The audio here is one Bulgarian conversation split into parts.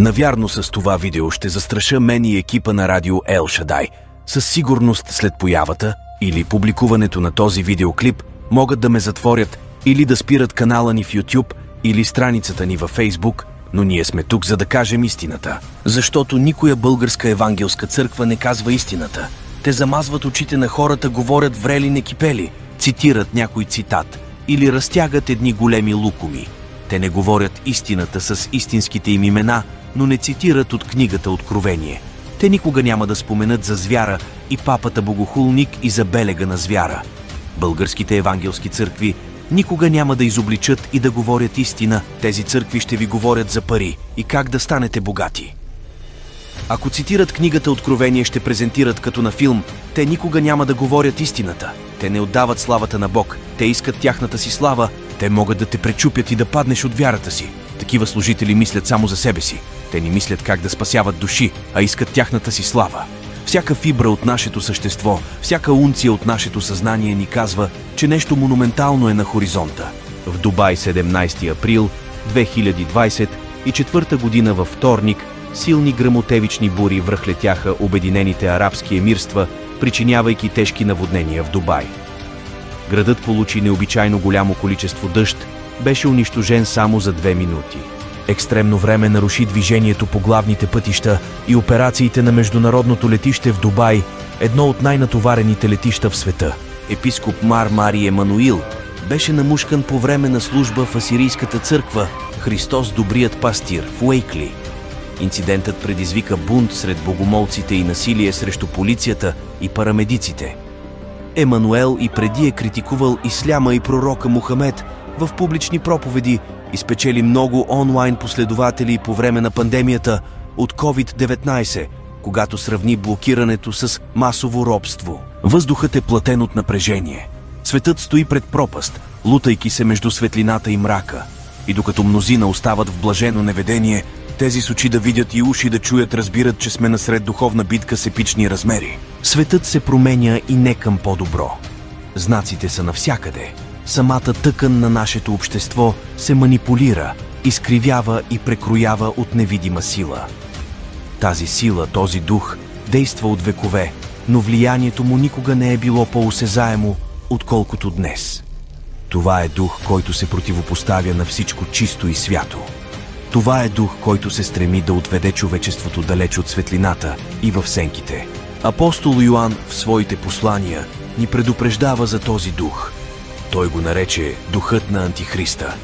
Навярно с това видео ще застраша мен и екипа на радио Ел Шадай. Със сигурност след появата или публикуването на този видеоклип могат да ме затворят или да спират канала ни в YouTube или страницата ни във Facebook, но ние сме тук, за да кажем истината. Защото никоя българска евангелска църква не казва истината. Те замазват очите на хората, говорят врели некипели, цитират някой цитат или разтягат едни големи лукуми. Те не говорят истината с истинските им имена, но не цитират от книгата Откровение. Те никога няма да споменат за звяра и папата богохулник и за белега на звяра. Българските евангелски църкви никога няма да изобличат и да говорят истина. Тези църкви ще ви говорят за пари и как да станете богати. Ако цитират книгата Откровение, ще презентират като на филм. Те никога няма да говорят истината. Те не отдават славата на Бог. Те искат тяхната си слава. Те могат да те пречупят и да паднеш от вярата си. Такива служители мислят само за себе си. Те не мислят как да спасяват души, а искат тяхната си слава. Всяка фибра от нашето същество, всяка унция от нашето съзнание ни казва, че нещо монументално е на хоризонта. В Дубай 17 април 2024 година във вторник силни гръмотевични бури връхлетяха Обединените арабски емирства, причинявайки тежки наводнения в Дубай. Градът получи необичайно голямо количество дъжд, беше унищожен само за 2 минути. Екстремно време наруши движението по главните пътища и операциите на международното летище в Дубай, едно от най-натоварените летища в света. Епископ Мари Емануил беше намушкан по време на служба в асирийската църква Христос Добрият пастир в Уейкли. Инцидентът предизвика бунт сред богомолците и насилие срещу полицията и парамедиците. Емануел и преди е критикувал исляма и пророка Мухамед в публични проповеди и спечели много онлайн последователи по време на пандемията от COVID-19, когато сравни блокирането с масово робство. Въздухът е платен от напрежение. Светът стои пред пропаст, лутайки се между светлината и мрака. И докато мнозина остават в блажено неведение, тези с очи да видят и уши да чуят разбират, че сме насред духовна битка с епични размери. Светът се променя и не към по-добро. Знаците са навсякъде. Самата тъкан на нашето общество се манипулира, изкривява и прекроява от невидима сила. Тази сила, този дух, действа от векове, но влиянието му никога не е било по-осезаемо, отколкото днес. Това е дух, който се противопоставя на всичко чисто и свято. Това е дух, който се стреми да отведе човечеството далеч от светлината и в сенките. Апостол Йоан в своите послания ни предупреждава за този дух. Той го нарече духът на Антихриста.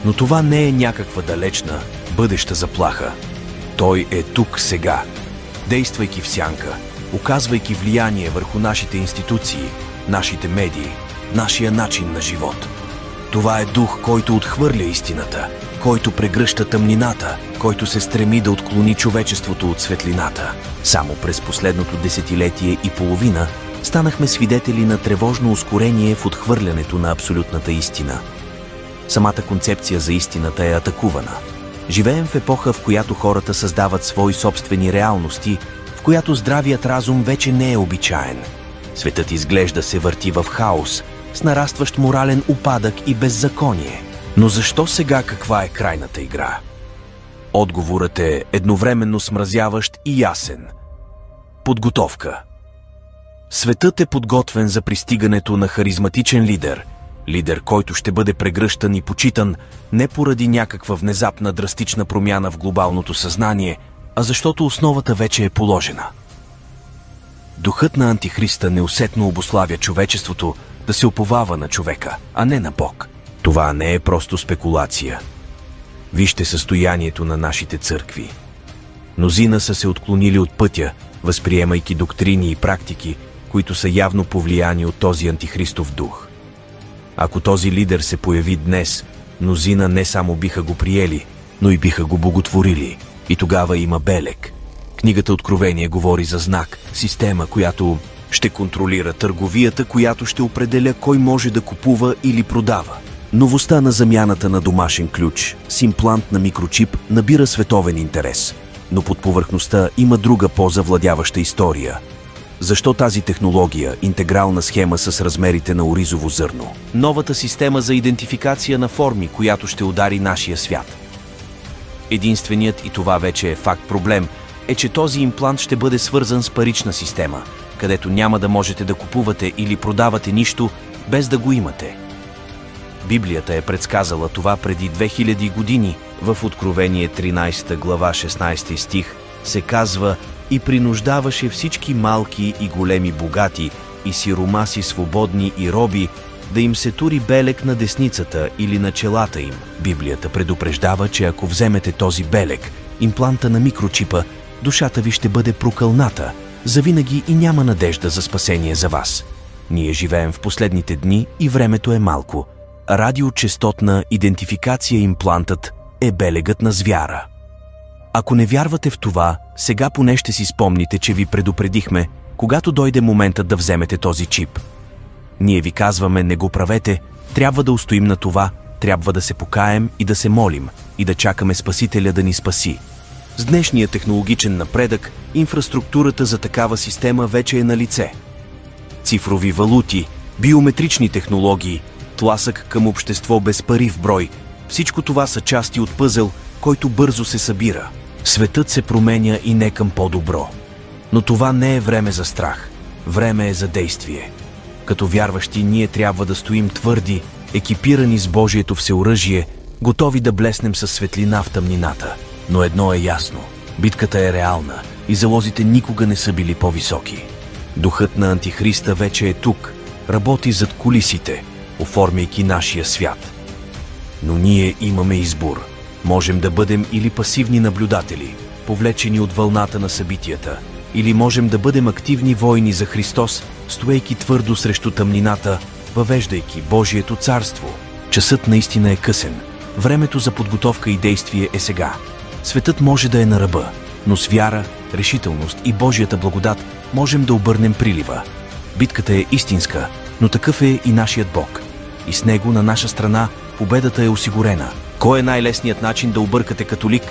Но това не е някаква далечна, бъдеща заплаха. Той е тук сега, действайки в сянка, оказвайки влияние върху нашите институции, нашите медии, нашия начин на живот. Това е дух, който отхвърля истината, който прегръща тъмнината, който се стреми да отклони човечеството от светлината. Само през последното десетилетие и половина станахме свидетели на тревожно ускорение в отхвърлянето на абсолютната истина. Самата концепция за истината е атакувана. Живеем в епоха, в която хората създават свои собствени реалности, в която здравият разум вече не е обичаен. Светът изглежда се върти в хаос, с нарастващ морален упадък и беззаконие. Но защо сега каква е крайната игра? Отговорът е едновременно смразяващ и ясен. Подготовка. Светът е подготвен за пристигането на харизматичен лидер. Лидер, който ще бъде прегръщан и почитан не поради някаква внезапна драстична промяна в глобалното съзнание, а защото основата вече е положена. Духът на Антихриста неусетно обуславя човечеството да се уповава на човека, а не на Бог. Това не е просто спекулация. Вижте състоянието на нашите църкви. Мнозина са се отклонили от пътя, възприемайки доктрини и практики, които са явно повлияни от този антихристов дух. Ако този лидер се появи днес, мнозина не само биха го приели, но и биха го боготворили. И тогава има белег. Книгата Откровение говори за знак, система, която ще контролира търговията, която ще определя кой може да купува или продава. Новостта на замяната на домашен ключ с имплант на микрочип набира световен интерес. Но под повърхността има друга по-завладяваща история. Защо тази технология, интегрална схема с размерите на оризово зърно? Новата система за идентификация на форми, която ще удари нашия свят. Единственият, и това вече е факт проблем, е, че този имплант ще бъде свързан с парична система, където няма да можете да купувате или продавате нищо, без да го имате. Библията е предсказала това преди 2000 години. В Откровение 13 глава 16 стих се казва: «И принуждаваше всички малки и големи богати, и сиромаси свободни и роби, да им се тури белег на десницата или на челата им». Библията предупреждава, че ако вземете този белег, импланта на микрочипа, душата ви ще бъде прокълната завинаги и няма надежда за спасение за вас. Ние живеем в последните дни и времето е малко. Радиочестотна идентификация имплантът е белегът на звяра. Ако не вярвате в това, сега поне ще си спомните, че ви предупредихме, когато дойде моментът да вземете този чип. Ние ви казваме: не го правете, трябва да устоим на това, трябва да се покаем и да се молим, и да чакаме Спасителя да ни спаси. С днешния технологичен напредък, инфраструктурата за такава система вече е на лице. Цифрови валути, биометрични технологии, тласък към общество без пари в брой – всичко това са части от пъзел, който бързо се събира. Светът се променя и не към по-добро. Но това не е време за страх. Време е за действие. Като вярващи ние трябва да стоим твърди, екипирани с Божието всеоръжие, готови да блеснем със светлина в тъмнината. Но едно е ясно – битката е реална и залозите никога не са били по-високи. Духът на Антихриста вече е тук, работи зад кулисите, оформяйки нашия свят. Но ние имаме избор. Можем да бъдем или пасивни наблюдатели, повлечени от вълната на събитията, или можем да бъдем активни войни за Христос, стоейки твърдо срещу тъмнината, въвеждайки Божието царство. Часът наистина е късен. Времето за подготовка и действие е сега. Светът може да е на ръба, но с вяра, решителност и Божията благодат можем да обърнем прилива. Битката е истинска, но такъв е и нашият Бог. И с него на наша страна победата е осигурена. Кой е най-лесният начин да объркате католик?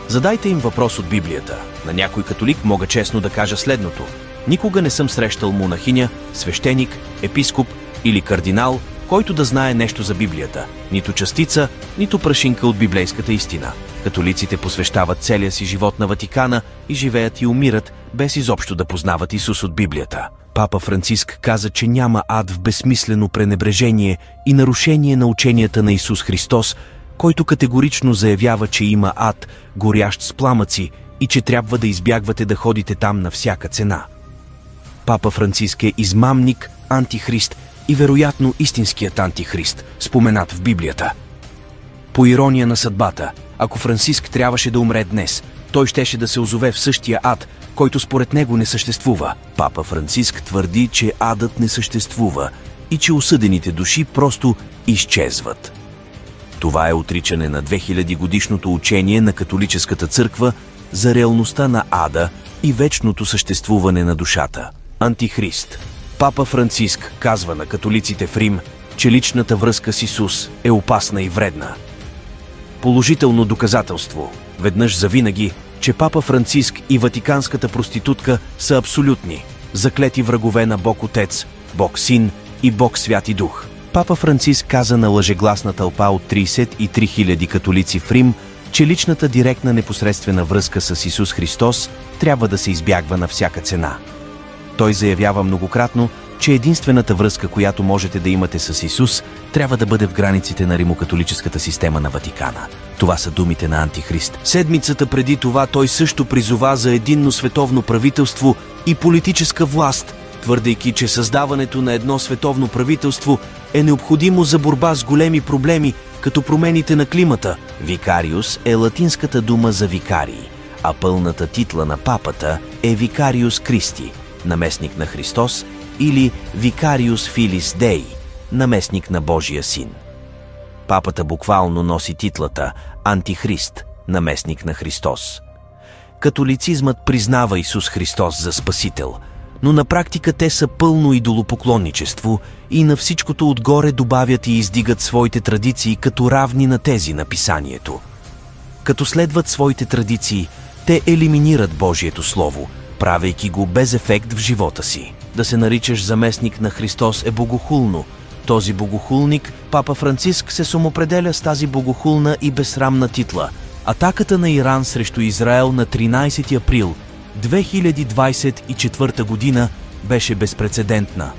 Задайте им въпрос от Библията. На някой католик мога честно да кажа следното: никога не съм срещал монахиня, свещеник, епископ или кардинал, който да знае нещо за Библията. Нито частица, нито прашинка от библейската истина. Католиците посвещават целия си живот на Ватикана и живеят и умират, без изобщо да познават Исус от Библията. Папа Франциск каза, че няма ад в безсмислено пренебрежение и нарушение на ученията на Исус Христос, който категорично заявява, че има ад, горящ с пламъци, и че трябва да избягвате да ходите там на всяка цена. Папа Франциск е измамник, антихрист и вероятно истинският антихрист, споменат в Библията. По ирония на съдбата, ако Франциск трябваше да умре днес, той щеше да се озове в същия ад, който според него не съществува. Папа Франциск твърди, че адът не съществува и че осъдените души просто изчезват. Това е отричане на 2000-годишното учение на католическата църква за реалността на ада и вечното съществуване на душата. Антихрист. Папа Франциск казва на католиците в Рим, че личната връзка с Исус е опасна и вредна. Положително доказателство, веднъж завинаги, че Папа Франциск и ватиканската проститутка са абсолютни, заклети врагове на Бог Отец, Бог Син и Бог Святи Дух. Папа Франциск каза на лъжегласна тълпа от 33 000 католици в Рим, че личната директна непосредствена връзка с Исус Христос трябва да се избягва на всяка цена. Той заявява многократно, че единствената връзка, която можете да имате с Исус, трябва да бъде в границите на римокатолическата система на Ватикана. Това са думите на Антихрист. Седмицата преди това той също призова за единно световно правителство и политическа власт, твърдейки, че създаването на едно световно правителство е необходимо за борба с големи проблеми, като промените на климата. Викариус е латинската дума за викарий, а пълната титла на папата е Викариус Кристи, наместник на Христос, или Викариус Филис Дей, наместник на Божия Син. Папата буквално носи титлата Антихрист, наместник на Христос. Католицизмът признава Исус Христос за Спасител, но на практика те са пълно идолопоклонничество и на всичкото отгоре добавят и издигат своите традиции като равни на тези на Писанието. Като следват своите традиции, те елиминират Божието Слово, правейки го без ефект в живота си. Да се наричаш заместник на Христос е богохулно. този богохулник, папа Франциск се самоопределя с тази богохулна и безсрамна титла. Атаката на Иран срещу Израел на 13 април 2024 година беше безпрецедентна.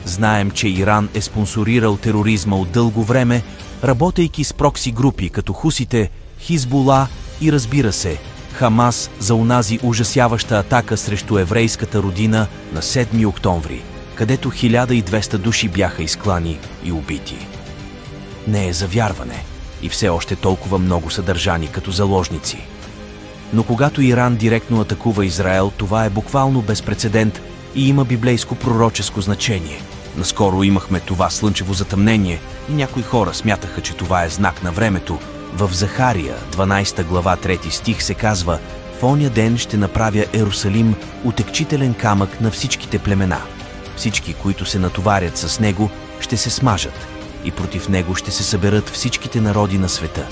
Знаем, че Иран е спонсорирал тероризма от дълго време, работейки с прокси групи като хусите, Хизбула и, разбира се, Хамас за онази ужасяваща атака срещу еврейската родина на 7 октомври, където 1200 души бяха изклани и убити. Не е за вярване и все още толкова много са държани като заложници. Но когато Иран директно атакува Израел, това е буквално безпрецедент и има библейско пророческо значение. Наскоро имахме това слънчево затъмнение и някои хора смятаха, че това е знак на времето. В Захария, 12 глава, 3 стих се казва: «В оня ден ще направя Ерусалим утекчителен камък на всичките племена. Всички, които се натоварят с него, ще се смажат и против него ще се съберат всичките народи на света».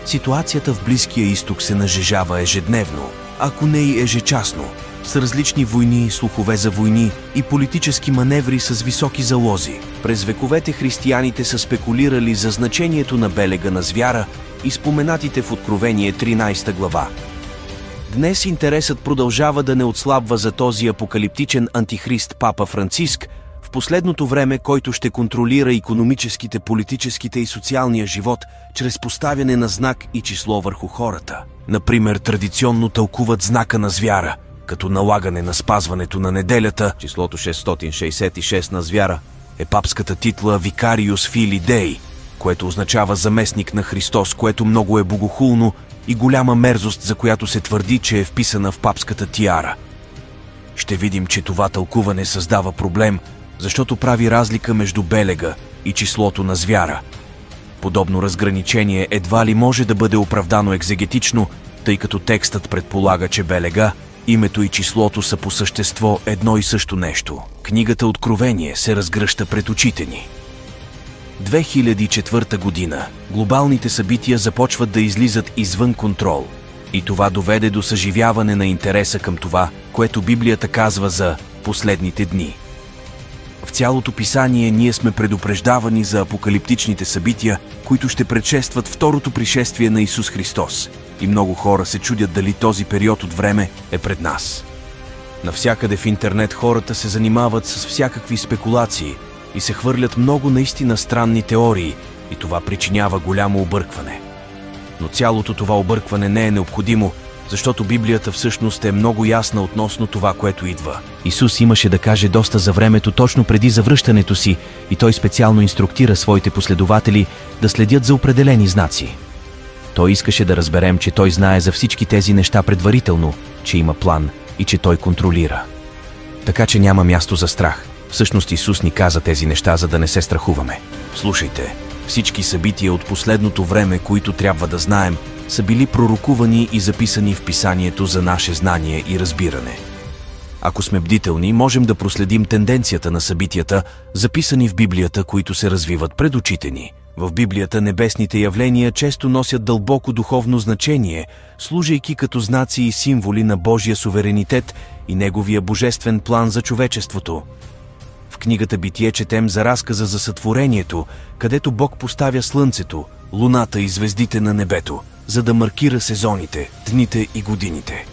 Ситуацията в Близкия изток се нажежава ежедневно, ако не и ежечасно, с различни войни, слухове за войни и политически маневри с високи залози. През вековете християните са спекулирали за значението на белега на звяра и споменатите в Откровение 13 глава. Днес интересът продължава да не отслабва за този апокалиптичен антихрист папа Франциск в последното време, който ще контролира икономическите, политическите и социалния живот чрез поставяне на знак и число върху хората. Например, традиционно тълкуват знака на звяра като налагане на спазването на неделята. Числото 666 на звяра е папската титла Vicarius Filii Dei, което означава заместник на Христос, което много е богохулно и голяма мерзост, за която се твърди, че е вписана в папската тиара. Ще видим, че това тълкуване създава проблем, защото прави разлика между белега и числото на звяра. Подобно разграничение едва ли може да бъде оправдано екзегетично, тъй като текстът предполага, че белега, името и числото са по същество едно и също нещо. Книгата Откровение се разгръща пред очите ни. 2004 година глобалните събития започват да излизат извън контрол и това доведе до съживяване на интереса към това, което Библията казва за последните дни. В цялото писание ние сме предупреждавани за апокалиптичните събития, които ще предшестват второто пришествие на Исус Христос. И много хора се чудят дали този период от време е пред нас. Навсякъде в интернет хората се занимават с всякакви спекулации и се хвърлят много наистина странни теории и това причинява голямо объркване. Но цялото това объркване не е необходимо, защото Библията всъщност е много ясна относно това, което идва. Исус имаше да каже доста за времето точно преди завръщането си и той специално инструктира своите последователи да следят за определени знаци. Той искаше да разберем, че той знае за всички тези неща предварително, че има план и че той контролира. Така че няма място за страх. Всъщност Исус ни каза тези неща, за да не се страхуваме. Слушайте, всички събития от последното време, които трябва да знаем, са били пророкувани и записани в Писанието за наше знание и разбиране. Ако сме бдителни, можем да проследим тенденцията на събитията, записани в Библията, които се развиват пред очите ни. В Библията небесните явления често носят дълбоко духовно значение, служейки като знаци и символи на Божия суверенитет и Неговия божествен план за човечеството. В книгата Битие четем за разказа за сътворението, където Бог поставя слънцето, луната и звездите на небето, за да маркира сезоните, дните и годините.